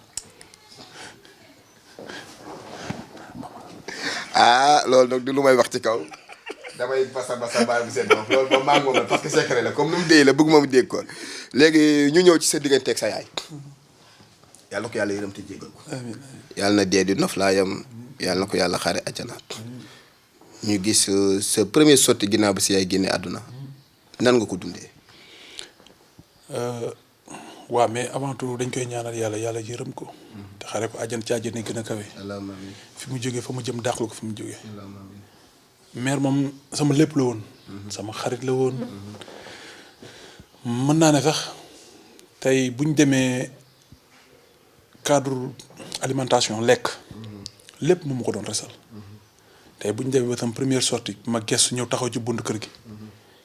loolu nag du lu may wax ci kaw damay basa baal bu seen bopp loolu moom maa ngi moom parce que secret la comme nu mu dee la bëgg moom dégg ko léegi ñu ñëw ci sa digganteeg sa yaay. yàlla ko yàlla yërëm te jéggal ko. amiin yàlla na dee di noflaayam yàlla na ko yàlla xaare àjjana. ñu gis sa premier sotti ginnaaw bi si yaay génne àdduna nan nga ko dundee. waaw mais avant tout dañ koy ñaanal yàlla yërëm ko. te xare ko àjjana ci àjjana gën a kawe. allahumma amiin. fi mu jógee fa mu jëm dàqlu ko fi mu jógee. allahumma amiin. mère moom sama lépp la woon. sama xarit la woon. mën naa ne sax tey bu ñu demee cadre alimentation lekk. lépp mu ma ko doon resal. tey bu ñu demee ba tam première sortie ma gestu ñëw taxaw ci buntu kër gi.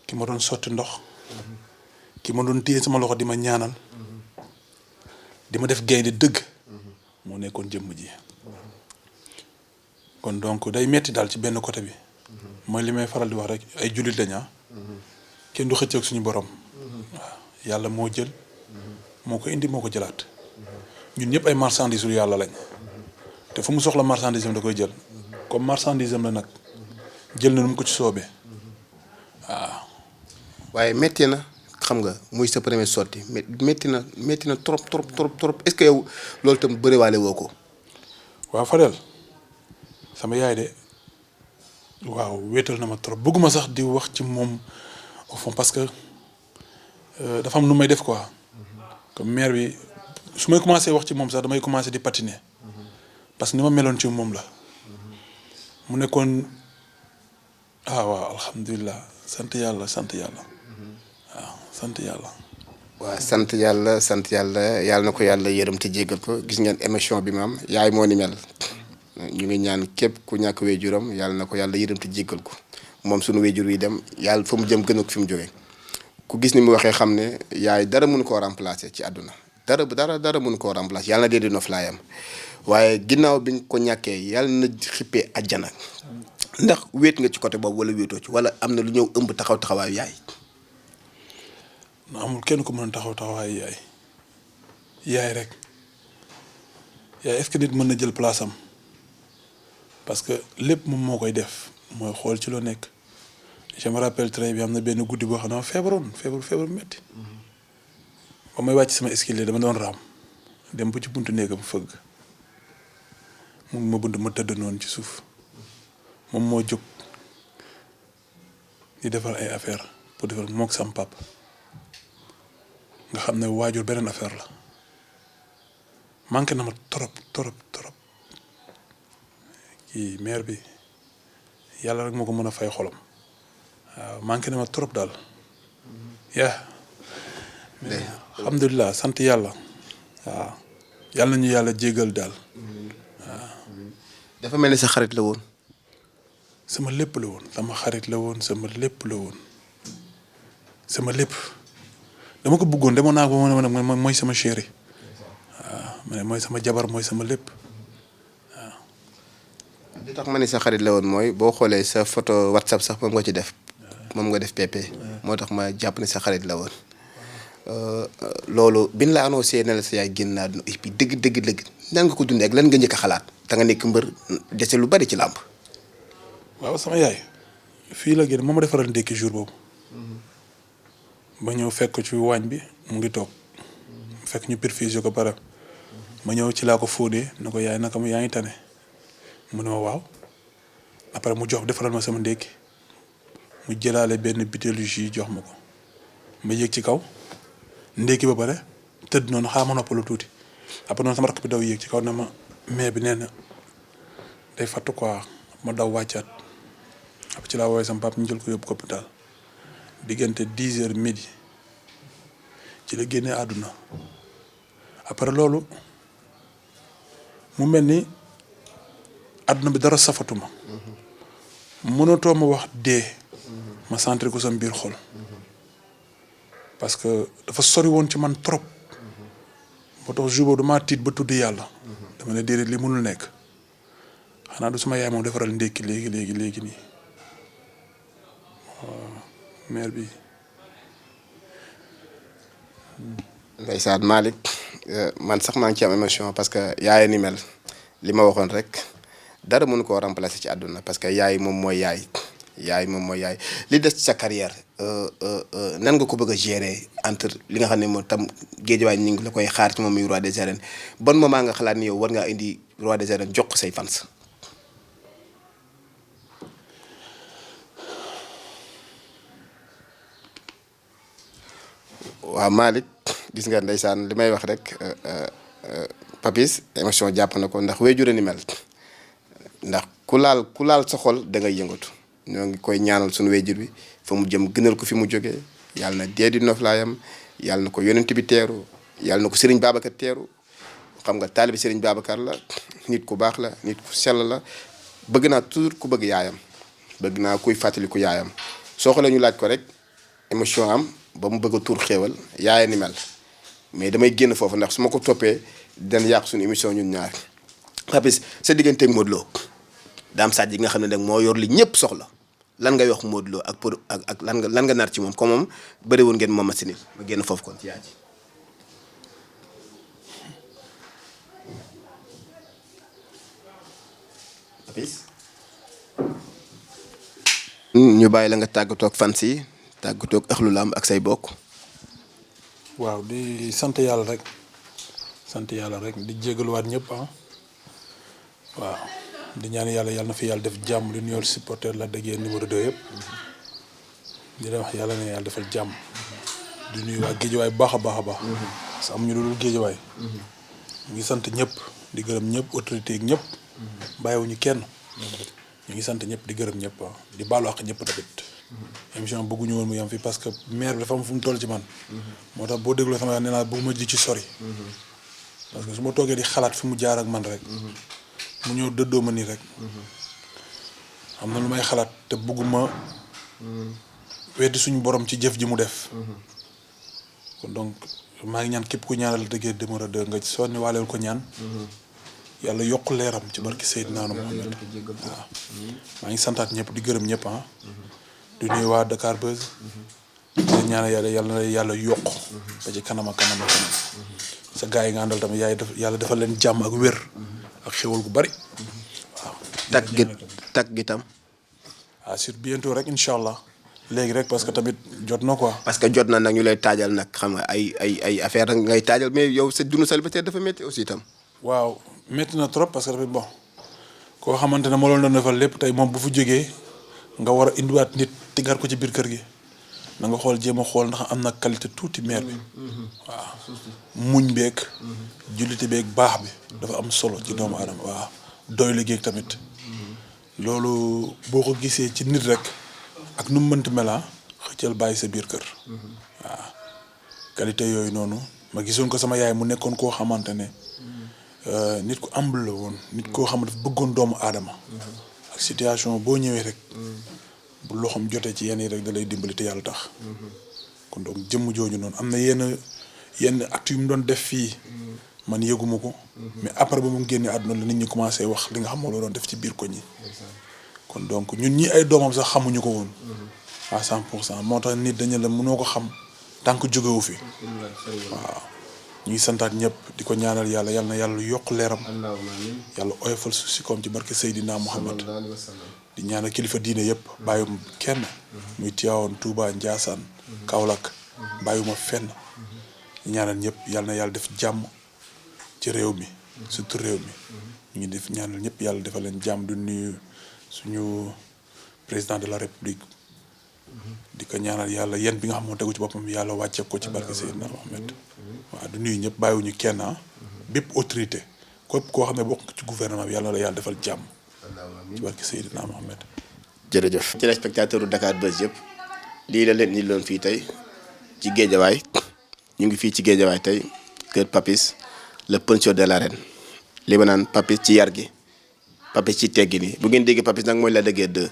ki ma doon sotti ndox. ki ma doon téye sama loxo di ma ñaanal. di ma def gaynde dëgg. moo nekkoon jëmm ji. kon donc day metti daal ci benn côté bi. mooy li may faral di wax rek ay jullit lañ kenn du xëccoog suñu borom. waaw yàlla moo jël. moo ko indi moo ko jëlaat. ñun ñëpp ay marchandises yu yàlla lañ. te fu mu soxla marchandise am da koy jël. comme marchandise am la nag. jël na nu mu ko ci soobee. waaw. waaye métti na xam nga muy sa première sortie métti na trop est-ce que yow loolu tam bëriwaale woo ko. waaw Fadel sama yaay de waaw wéetal na ma trop bëgguma sax di wax ci moom au fond parce que dafa am nu may def quoi comme mère bi su may commencé wax ci moom sax damay commencé di patiner parce que ni ma meloon ci moom la mu nekkoon waaw alhamdulilah sant yàlla waaw sant yàlla. waaw sant yàlla yàlla na ko yàlla yërëm te jéggal ko gis ngeen émission bi maam yaay moo ni mel ñu ngi ñaan képp ku ñàkk wéjuram yàlla na ko yàlla yërëm te jéggal ko moom suñu wéjur wi dem yàlla fa mu jëm gën a ko fi mu jógee ku gis ni mu waxee xam ne yaay dara mënu koo remplacer ci àdduna dara mënu koo remplacer yàlla na dee di noflaayam waaye ginnaaw bi nga ko ñàkkee yàlla na xippee àjjana ndax wéet nga ci côté boobu wala wéetoo ci wala am na lu ñëw ëmb taxawaayu yaay. amul kenn ku mën a taxawaayu yaay rek yaay est-ce que nit mën na jël place am parce que lépp moom moo koy def mooy xool ci loo nekk je me rappelle très bien am na benn guddi boo xam ne ma feebar metti ba may wàcc sama escalier dama doon raam dem ba ci buntu néegam fëgg mu ma bunt ma tëdd noonu ci suuf moom moo jóg di defar ay affaire pour defar mook sam pap nga xam ne waajur beneen affaire la manqué na ma trop kii mère bi yàlla rek moo ko mën a fay xolam waaw manqué na ma trop daal mais alhamdulilah sant yàlla waaw yàlla nañu yàlla jégal daal waaw. dafa mel ni sa xarit la woon. sama lépp la woon sama xarit la woon sama lépp la woon sama lépp dama ko bëggoon demoon naa ko ma mooy sama chéri waaw ma ne mooy sama jabar mooy sama lépp waaw. li tax ma ne sa xarit la woon mooy boo xoolee sa photo WhatsApp sax moom nga ci def moom nga def PP moo tax ma jàpp ne sa xarit la woon loolu bin la annoncé ne la sa yaay génn naa àdduna et puis dëgg nan nga ko dundee ak lan nga njëkk a xalaat da nga nekk mbër dese lu bari ci làmb. waaw sama yaay fii la génn moo ma defaral ndékki jour boobu ba ñëw fekk ko ci waañ bi mu ngi toog fekk ñu perfusé ko pare ma ñëw ci laa ko fóonee ne ko yaay naka ma yaa ngi tane mu ne ma waaw après mu defaral ma sama ndékki mu jëlaale benn butéelu jus jox ma ko ma yéeg ci kaw ndékki ba pare tëdd noonu xaar ma noppalu tuuti après noonu sama rakk bi daw yéeg ci kaw ne ma mais bi nee na day fattu quoi ma daw wàccaat après ci laa woowee sama papa ñu jël ko yóbbu ko hôpital diggante 10 heures midi ci la génnee àdduna après loolu mu mel ni àdduna bi dara safatuma mënatoo ma wax dee ma sentir ko sama biir xol parce que dafa sori woon ci man trop moo tax jour boobu damaa tiit ba tudd yàlla dama ne déedéet li mënul nekk xanaa du sama yaay moom defaral ndékki léegi nii waaw mère bi. ndeysaan Malick man sax maa ngi ci am émotion parce que yaay ni mel li ma waxoon rek dara mënu koo remplacer ci àdduna parce que yaay moom mooy yaay moom mooy yaay li des ci sa carrière nan nga ko bëgg a gérer entre li nga xam ne moom tam Guédiawaye ñu ngi la koy xaar ci moom muy roi des arènes bon moment nga xalaat ni yow war ngaa indi roi des arènes jox ko say fans. waaw Malick gis nga ndeysaan li may wax rek Papis émotion jàpp na ko ndax wéjure ni mel ndax ku laal sa xol da ngay yëngatu ñoo ngi koy ñaanal suñu wéjur bi fa mu jëm gënal ko fi mu jógee yàlla na dee di noflaayam yàlla na ko yonent bi teeru yàlla na ko Serigne Babacar teeru xam nga taalibi Serigne Babacar la nit ku baax la nit ku sell la bëgg naa toujours ku bëgg yaayam bëgg naa kuy fàttali ku yaayam soo xoolee ñu laaj ko rek émotion am ba mu bëgg a tuur xéewal yaaya ni mel mais damay génn foofu ndax su ma ko toppee dina yàq suñu émission ñun ñaar Papis sa digganteeg Modou Lo daam Sadji yi nga xam ne nag moo yor li ñëpp soxla lan ngay wax Modou Lo ak lan nga nar ci moom comme moom bëri woon ngeen moom ma si nit ma génn foofu kon ci yaa ji Papis ñu bàyyi la nga tàggatoo ak fans yi tàggatoo ak ëxlu lamb ak say bokk. waaw di sant yàlla rek di jégaluwaat ñëpp waaw di ñaan yàlla na fi yàlla def jàmm di nuyoo supporter la déggee numéro 2 yëpp di la wax yàlla na yàlla defal jàmm di nuyu waa Guédiawaye baax a baax parce que amuñu lu dul Guédiawaye ñu ngi sant ñëpp di gërëm ñëpp autorité yi ñëpp bàyyiwuñu kenn ñu ngi sant ñëpp di gërëm ñëpp di baalu àq ñëpp tamit émission bëgguñu woon mu yam fi parce que maire bi dafa am fu mu toll ci man moo tax boo dégloo sama nee naa bëgguma ji ci sori parce que su ma toogee di xalaat fi mu jaar ak man rek mu ñëw dëddoo ma nii rek am na lu may xalaat te bëgguma weddi suñu borom ci jëf ji mu def kon donc maa ngi ñaan képp ku ñaanal dëggee numéro 2 nga sonni waaleel ko ñaan yàlla yokk leeram ci barki Seydina Muhammad waaw maa ngi santaat ñëpp di gërëm ñëpp di nuyu waa Dakar Buzz di ñaanal yàlla na yàlla yokk ba ci kanam sa gars yi nga àndal tamit yàlla defal leen jàmm ak wér ak xéwal gu bari waaw takk gi tam sur bientôt rek incha allah léegi rek parce que tamit jot na quoi. parce que jot na nag ñu lay taajal nag xam nga ay affaire nag ngay taajal mais yow sa dund célibataire dafa métti aussi itam. waaw métti na trop parce que tamit bon koo xamante ne moo doon defal lépp tey moom bu fu jógee nga war a indiwaat nit tigaat ko ci biir kër gi na nga xool jéem a xool ndax am na qualité tuuti mère bi waaw muñ beeg jullite beeg baax bi dafa am solo ci doomu aadama waaw doy liggéey tamit loolu boo ko gisee ci nit rek ak nu mu mënti mela xëccal bàyyi sa biir kër waaw qualité yooyu noonu ma gisoon ko sama yaay mu nekkoon koo xamante ne nit ku humble la woon nit koo xam ne dafa bëggoon doomu aadama ak situation boo ñëwee rek bu loxoom jotee ci yenn yi rek da lay dimbali te yàlla tax kon donc jëmm jooju noonu am na yenn actes yu mu doon def fii man yëguma ko mais après ba mu génnee àdduna la nit ñi commencé wax li nga xam moo la doon def ci biir koñ yi kon donc ñun ñi ay doomam sax xamuñu ko woon à 100% moo tax nit dañu la mënoo ko xam tant que jógewu fi waaw ñu ngi santaat ñëpp di ko ñaanal yàlla na yàlla yokk leeram yàlla oyofal suuf si koom ci barke Seydina Muhammad di ñaanal kilifa diine yëpp bàyyuma kenn muy Tivaouane Touba Ndiassane Kaolack bàyyuma fenn di ñaanal ñëpp yàlla na yàlla def jàmm ci réew mi surtout réew mi ñu ngi def ñaanal ñëpp yàlla defal leen jàmm. du nuyu suñu président de la république di ko ñaanal yàlla yéen bi nga xam moo tegu ci boppam yàlla wàcce ko ci barke Seydina Mohamed. waaw du nuyu ñëpp bàyyiwuñu kenn bépp autorité képp koo xam ne bokk ci gouvernement bi yàlla na la yàlla defal jàmm ci barke Seydina Mohamed. jërëjëf. ci téléspectateur Dakar Buzz yëpp lii la leen ni loon fii tey ci Géejawaay ñu ngi fii ci Géejawaay tey kër Papis le puncheur de l'arène li ma naan Papis ci yar gi Papis ci teggi nii bu ngeen déggee Papis nag mooy la dëggee 2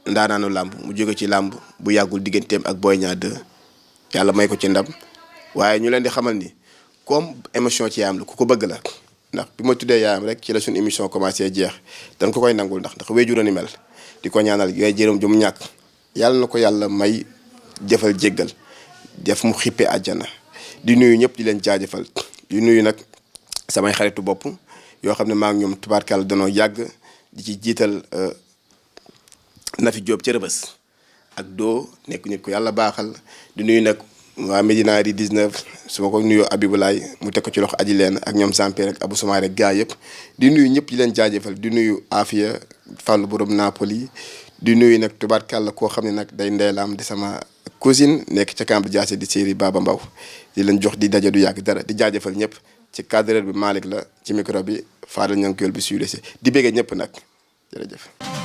ndaanaanu làmb mu jóge ci làmb bu yàggul digganteem ak Boy Niang 2 yàlla may ko ci ndam waaye ñu leen di xamal ni comme émission ci yaayam la ku ko bëgg la ndax bi ma tuddee yaayam rek ci la suñu émission commencé jeex dañ ko koy nangul ndax wéjur ni mel di ko ñaanal yooyu jërëm ju mu ñàkk yàlla na ko yàlla may jëfal jéggal def mu xippee àjjana di nuyu ñëpp di leen jaajëfal di nuyu nag samay xaritu bopp yoo xam ne maa ngi ñoom tubaarkàlla danoo yàgg di ci jiital Nafi Diop ci Rëbës ak doo nekk nit ko yàlla baaxal di nuyu nag waa Médina di 19 su ma ko nuyoo Abibulaay mu teg ko ci loxo aji leen ak ñoom Sampé rek Abou Soumaré rek gaa yëpp di nuyu ñëpp di leen jaajëfal di nuyu Afia Fallou borom Napoli di nuyu nag tubaarkàlla koo xam ne nag day ndeylaam di sama cousine nekk ca camp Diassé di série Baba Mbaw di leen jox di daje du yàgg dara di jaajëfal ñëpp ci cadreur bi Malick la ci micro bi Fadel Ñankewel bi sudesi di béggee ñëpp nag jërëjëf